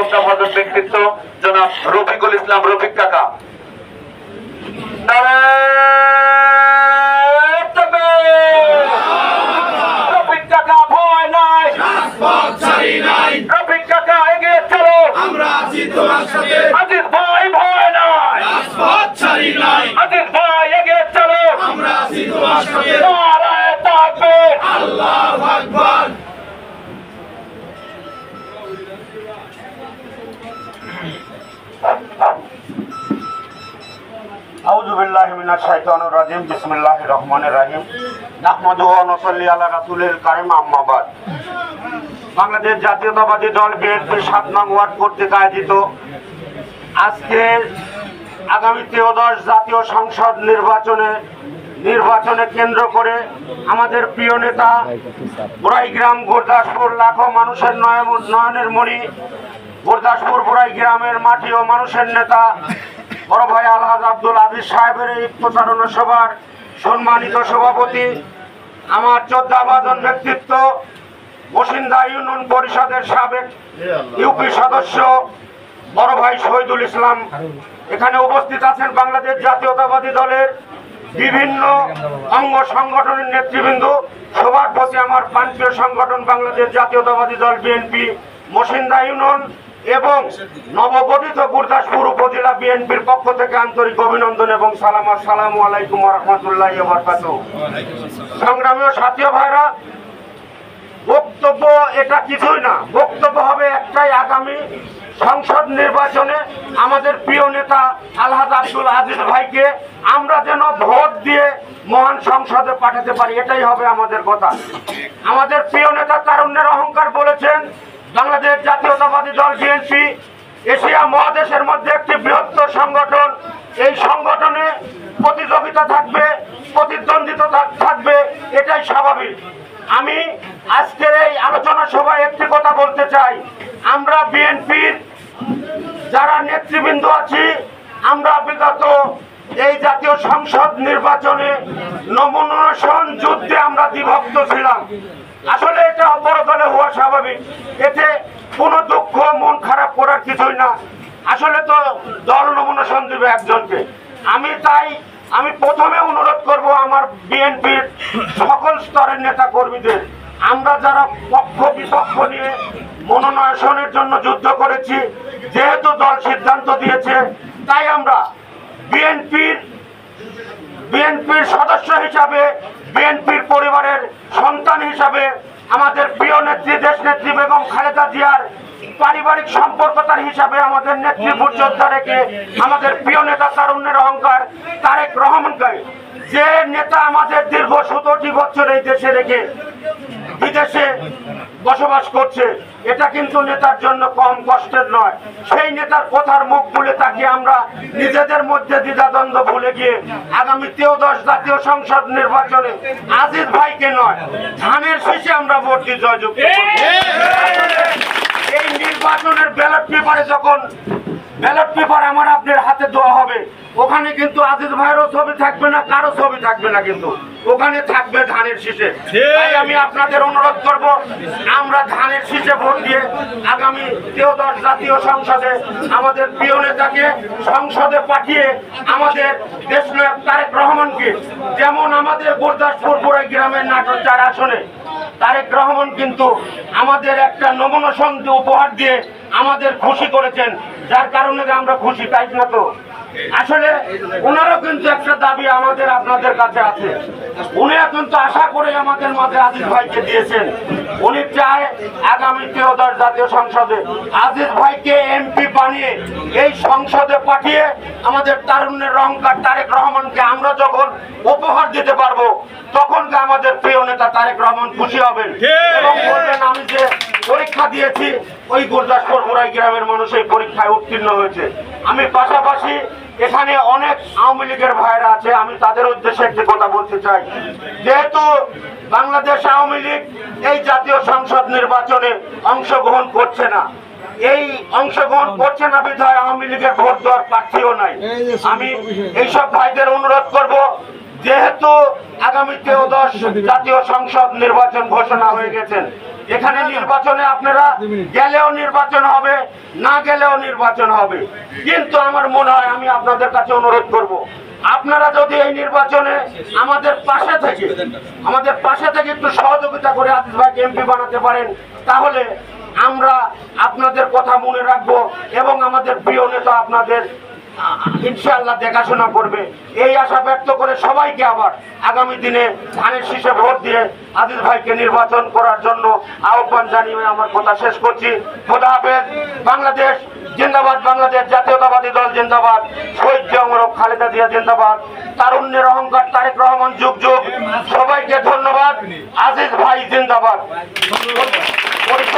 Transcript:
শ্রদ্ধাভাজন ব্যক্তিত্ব জনাব রফিকুল ইসলাম রফিক কাকা। রফিক কাকা ভয় নাই, রফিক কাকা এগিয়ে চলো, আমরা আছি তোমার সাথে। আজিজ ভাই ভয় নাই, রাজপথ ছাড়ি নাই, আজিজ ভাই এগিয়ে চলো, আমরা আছি তোমার সাথে। নারায়ে তাকবীর, আল্লাহু আকবার। আউযু বিল্লাহি মিনাশ শাইতানির রাজিম। বিসমিল্লাহির রহমানির রহিম। নাহমাদুহু ওয়া নুসাল্লি আলা রাসূলিল কারীম, আম্মা বাদ। বাংলাদেশ জাতীয়তাবাদী দল বিএনপি ৭ নং ওয়ার্ড কর্তৃক আয়োজিত আজকে আগামী 13 জাতীয় সংসদ নির্বাচনে কেন্দ্র করে আমাদের প্রিয় নেতা বুড়াইগ্রাম গুরদাসপুর লাখো মানুষের নয়নের মণি, গুরদাসপুর বুড়াইগ্রামের মাটি ও মানুষের নেতা বড় ভাই আলহাজ আব্দুল আজিজ সাহেবের এই প্রচারণা সভার সম্মানিত সভাপতি, আমার শ্রদ্ধাভাজন ব্যক্তিত্ব বসিন্দা ইউনিয়ন পরিষদের সাবেক ইউপি সদস্য বড় ভাই শহীদুল ইসলাম, এখানে উপস্থিত আছেন বাংলাদেশ জাতীয়তাবাদী দলের বিভিন্ন অঙ্গ সংগঠনের নেতৃবৃন্দ, সবার প্রতি আমার প্রান্তীয় সংগঠন বাংলাদেশ জাতীয়তাবাদী দল বিএনপি বসিন্দা ইউনিয়ন এবং নবগঠিত গুরদাসপুর উপজেলা বিএনপির পক্ষ থেকে আন্তরিক অভিনন্দন এবং সালাম। আসসালামু আলাইকুম ওয়া রাহমাতুল্লাহি ওয়া বারাকাতুহু। সংগ্রামী সাথী ভাইরা, বক্তব্য এটা কিছুই না, বক্তব্য হবে একটাই, আগামী সংসদ নির্বাচনে আমাদের প্রিয় নেতা আলহাজ আব্দুল আজিজ ভাইকে আমরা যেন ভোট দিয়ে মহান সংসদে পাঠাতে পারি, এটাই হবে আমাদের কথা। আমাদের প্রিয় নেতা তারুণ্যের অহংকার বলেছেন বাংলাদেশ জাতীয়তাবাদী দল বিএনপি এশিয়া মহাদেশের মধ্যে একটি বৃহত্তর সংগঠন। এই সংগঠনে প্রতিযোগিতা থাকবে, প্রতিদ্বন্দ্বিতা থাকবে, এটাই স্বাভাবিক। আমি আজকের এই আলোচনা সভায় একটি কথা বলতে চাই, আমরা বিএনপির যারা নেতৃবৃন্দ আছি, আমরা বিগত এই জাতীয় সংসদ নির্বাচনে নমিনেশন যুদ্ধে আমরা বিভক্ত ছিলাম। আসলে এটা বড় দলে হওয়া স্বাভাবিক, এতে কোনো দুঃখ মন খারাপ করার কিছুই না। আসলে তো দল নমিনেশন দিবে একজনকে। আমি প্রথমে অনুরোধ করব আমার বিএনপির সকল স্তরের নেতা কর্মীদের, আমরা যারা পক্ষ বিপক্ষ নিয়ে মনোনয়নের জন্য যুদ্ধ করেছি, যেহেতু দল সিদ্ধান্ত দিয়েছে, তাই আমরা বিএনপির সদস্য হিসাবে, বিএনপির পরিবারের সন্তান হিসাবে, আমাদের প্রিয় নেত্রী দেশনেত্রী বেগম খালেদা জিয়ার পারিবারিক সম্পর্কতার হিসাবে আমাদের নেতৃত্ব যোদ্ধা রেখে আমাদের প্রিয় নেতা তারুণ্যের অহংকার তারেক রহমানকে, যে নেতা আমাদের দীর্ঘ 17টি বছর এই দেশে রেখে বিদেশে বসবাস করছে, এটা কিন্তু নেতার জন্য কম কষ্টের নয়। সেই নেতার কথার মুখ ভুলে তাকিয়ে আমরা নিজেদের মধ্যে দ্বিধাদ্বন্দ্ব ভুলে গিয়ে আগামী 13 জাতীয় সংসদ নির্বাচনে আজিজ ভাইকে নয়, ধানের শীষে আমরা ভোট দিয়ে জয়যুক্ত করব। এই নির্বাচনের ব্যালট পেপার আমার আপনার হাতে দেওয়া হবে, ওখানে কিন্তু আজিজ ভাইয়েরও ছবি থাকবে না, কারো ছবি থাকবে না, কিন্তু ওখানে থাকবে ধানের শীষে। তাই আমি আপনাদের অনুরোধ করব, আমরা ধানের শীষে ভোট দিয়ে আগামী 13 জাতীয় সংসদে আমাদের প্রিয় নেতাকে সংসদে পাঠিয়ে আমাদের দেশনায়ক তারেক রহমানকে, যেমন আমাদের গুরদাসপুর বুড়াইগ্রামের নাটোর 4 আসনে তারেক রহমান কিন্তু আমাদের একটা নমিনেশন উপহার দিয়ে আমাদের খুশি করেছেন, যার কারণে আমরা খুশি, তাই না? তো আসলে ওনারও কিন্তু একটা দাবি আমাদের আপনাদের কাছে আছে, উনি কিন্তু আশা করে আমাদের মাঝে আজিজ ভাইকে দিয়েছেন। উনি চায় আগামী 13 জাতীয় সংসদে আজিজ ভাইকে এমপি বানিয়ে এই সংসদে পাঠিয়ে আমাদের তারুণ্যের অহংকার তারেক রহমানকে আমরা যখন উপহার দিতে পারবো, তখন আমাদের প্রিয় নেতা তারেক রহমান খুশি হবেন এবং বলবেন আমি যে পরীক্ষা দিয়েছি ওই গুরদাসপুর বুড়াইগ্রামের মানুষ এই পরীক্ষায় উত্তীর্ণ হয়েছে। আমি পাশাপাশি এখানে অনেক আওয়ামী লীগের ভাইরা আছে, আমি তাদের উদ্দেশ্যে একটি কথা বলতে চাই। যেহেতু বাংলাদেশ আওয়ামী লীগ এই জাতীয় সংসদ নির্বাচনে অংশগ্রহণ করছে না, বিধায় আওয়ামী লীগের ভোট দেওয়ার প্রার্থীও নাই। আমি এইসব ভাইদের অনুরোধ করব, যেহেতু আগামী 13 জাতীয় সংসদ নির্বাচন ঘোষণা হয়ে গেছেন, এখানে নির্বাচনে আপনারা গেলেও নির্বাচন হবে, না গেলেও নির্বাচন হবে। কিন্তু আমার মনে হয়, আমি আপনাদের কাছে অনুরোধ করব, আপনারা যদি এই নির্বাচনে আমাদের পাশে থেকে একটু সহযোগিতা করে আজিজ ভাইকে এমপি বানাতে পারেন, তাহলে আমরা আপনাদের কথা মনে রাখবো এবং আমাদের প্রিয় নেতা আপনাদের ইনশাআল্লাহ দেখাশোনা করবে। এই আশা ব্যক্ত করে সবাইকে আবার আগামী দিনে ধানের শীষে ভোট দিয়ে আজিজ ভাইকে নির্বাচন করার জন্য আহ্বান জানিয়ে আমার কথা শেষ করছি। খোদা হাফেজ। বাংলাদেশ জিন্দাবাদ, বাংলাদেশ জাতীয়তাবাদী দল জিন্দাবাদ, শহীদ জিয়া খালেদা জিয়া জিন্দাবাদ, তারুণ্যের অহংকার তারেক রহমান যুগ যুগ। সবাইকে ধন্যবাদ। আজিজ ভাই জিন্দাবাদ।